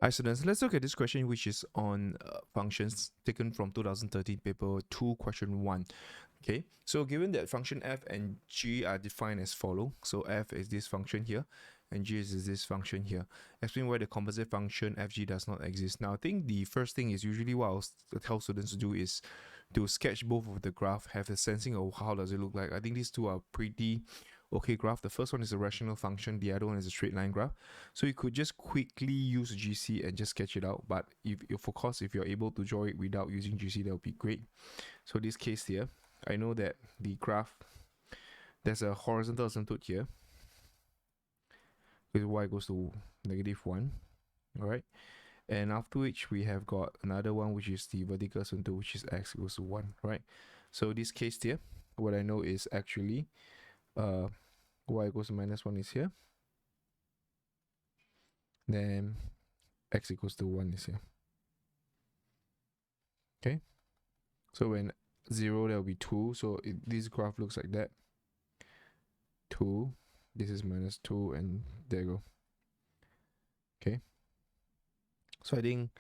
Hi students, let's look at this question which is on functions taken from 2013 paper 2 question 1. Okay, so given that function f and g are defined as follow, so f is this function here and g is this function here. Explain why the composite function fg does not exist. Now I think the first thing is usually what I'll tell students to do is to sketch both of the graph, have a sensing of how does it look like. I think these two are pretty okay graph. The first one is a rational function, the other one is a straight line graph. So you could just quickly use GC and just sketch it out. But if of course if you're able to draw it without using GC, that would be great. So this case here, I know that the graph, there's a horizontal asymptote here with y goes to -1. Alright. And after which we have got another one which is the vertical asymptote, which is x equals to 1, right? So this case here, what I know is actually y equals to -1 is here. Then x equals to 1 is here. Okay, so when 0 there will be 2, so this graph looks like that. 2, this is -2, and there you go. Okay, so I think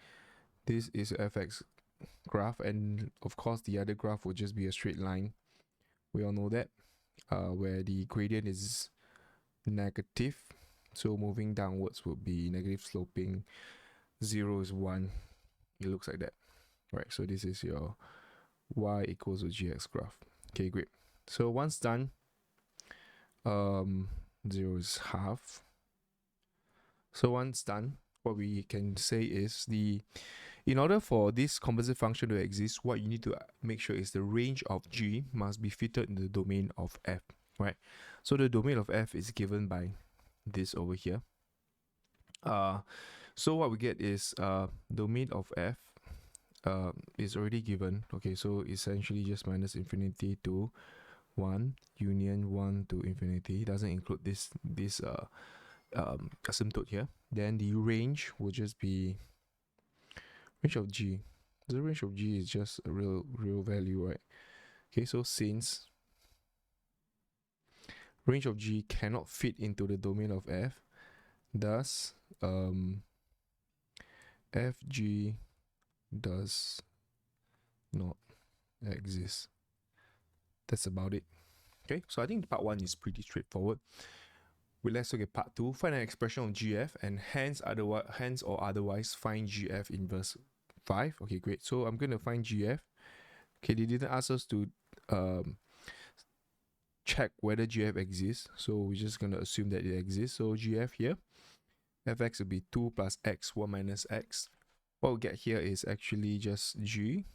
this is fx graph, and of course the other graph will just be a straight line. We all know that, where the gradient is negative, so moving downwards would be negative sloping. 0 is 1, it looks like that, right? So this is your y equals to gx graph. Okay, great. So once done, 0 is half. So once done, what we can say is in order for this composite function to exist, what you need to make sure is the range of g must be fitted in the domain of f, right? So the domain of f is given by this over here. So what we get is domain of f is already given. Okay, so essentially just minus infinity to 1 union 1 to infinity. It doesn't include this asymptote here. Then the range will just be range of g. The range of g is just a real value, right? Okay, so since range of g cannot fit into the domain of f, thus fg does not exist. That's about it. Okay, so I think part 1 is pretty straightforward. Well, let's look at part 2. Find an expression of gf and hence or otherwise find gf inverse 5. Okay, great. So I'm going to find gf. Okay, they didn't ask us to check whether gf exists, so we're just going to assume that it exists. So gf here, fx will be 2 plus x, 1 minus x. What we'll get here is actually just g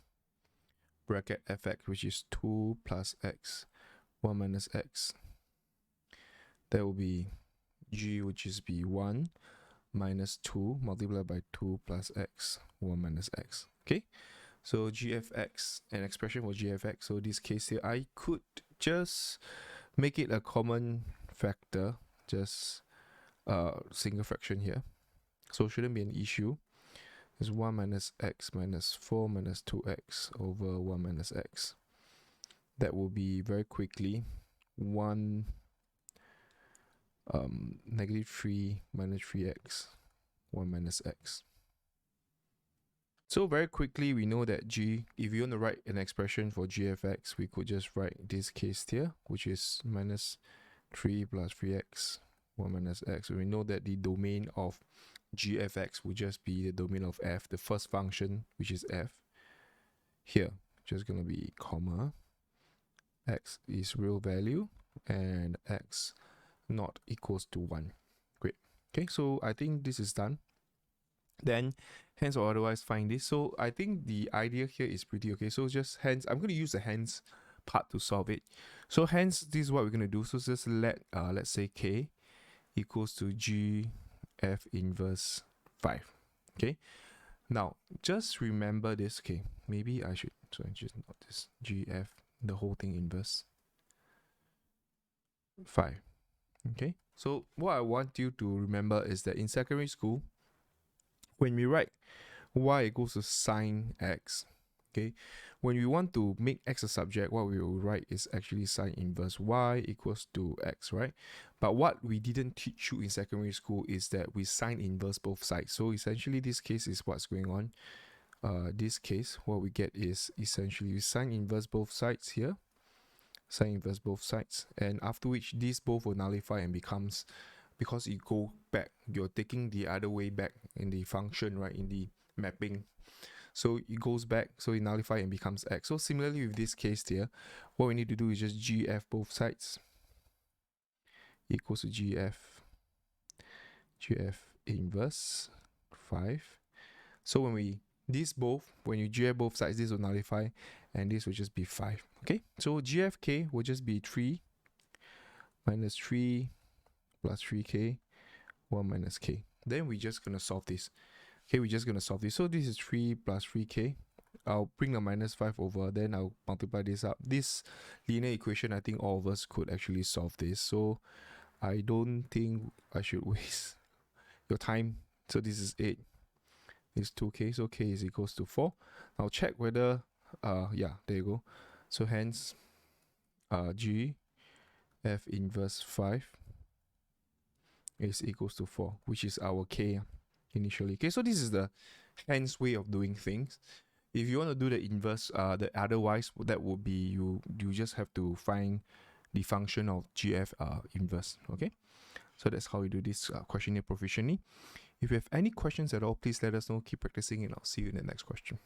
bracket fx, which is 2 plus x, 1 minus x. That will be g, which is be 1 minus 2 multiplied by 2 plus x, 1 minus x. Okay, so gfx, an expression for gfx. So this case here, I could just make it a common factor, just single fraction here, so shouldn't be an issue. It's 1 minus x minus 4 minus 2x over 1 minus x. That will be very quickly 1 negative 3 minus 3x, 1 minus x. So very quickly we know that g, if you want to write an expression for gfx, we could just write this case here, which is minus 3 plus 3x, 1 minus x. So we know that the domain of gfx would just be the domain of f, the first function, which is f. Here, just going to be comma, x is real value, and x not equals to 1. Great. Okay, so I think this is done. Then hence or otherwise find this. So I think the idea here is pretty okay. So just hence, I'm going to use the hence part to solve it. So hence, this is what we're going to do. So just let's say k equals to g f inverse 5. Okay, now just remember this. Okay, maybe I should just note this gf, the whole thing inverse 5. Okay, so what I want you to remember is that in secondary school, when we write y equals to sine x, Okay, when we want to make x a subject, what we will write is actually sine inverse y equals to x, right? But what we didn't teach you in secondary school is that we sine inverse both sides. So essentially this case is what's going on. This case, what we get is essentially we sine inverse both sides here, sine inverse both sides, and after which these both will nullify and becomes, because you go back, you're taking the other way back in the function, right, in the mapping. So it goes back, so it nullifies and becomes x. So similarly with this case here, what we need to do is just gf both sides equals to gf inverse 5. So when you gf both sides, this will nullify and this will just be 5. Okay, so gfk will just be 3 minus 3 plus 3k 1 minus k. Then we're just gonna solve this. Okay, we're just gonna solve this. So this is 3 plus 3k. I'll bring the minus 5 over, then I'll multiply this up. This linear equation, I think all of us could actually solve this. So I don't think I should waste your time. So this is 8. It's 2k, so k is equals to 4. I'll check whether, yeah, there you go. So hence, g f inverse 5 is equals to 4, which is our k initially. Okay, so this is the hence way of doing things. If you want to do the inverse, the otherwise, that would be you just have to find the function of gf inverse. Okay, so that's how we do this questionnaire proficiently. If you have any questions at all, please let us know. Keep practicing and I'll see you in the next question.